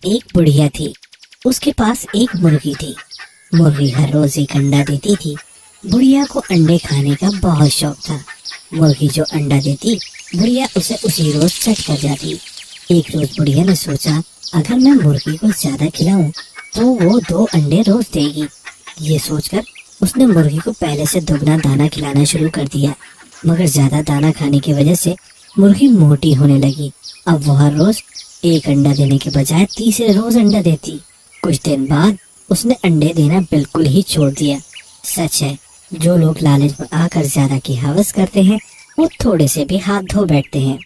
एक बुढ़िया थी। उसके पास एक मुर्गी थी। मुर्गी हर रोज एक अंडा देती थी। बुढ़िया को अंडे खाने का बहुत शौक था। मुर्गी जो अंडा देती, बुढ़िया उसे उसी रोज चट कर जाती। एक रोज बुढ़िया ने सोचा, अगर मैं मुर्गी को ज्यादा खिलाऊं तो वो 2 अंडे रोज देगी। ये सोचकर उसने मुर्गी को पहले से दुगना दाना खिलाना शुरू कर दिया। मगर ज्यादा दाना खाने की वजह से मुर्गी मोटी होने लगी। अब वो हर रोज एक अंडा देने के बजाय तीसरे रोज अंडा देती। कुछ दिन बाद उसने अंडे देना बिल्कुल ही छोड़ दिया। सच है, जो लोग लालच में आकर ज्यादा की हवस करते हैं वो थोड़े से भी हाथ धो बैठते हैं।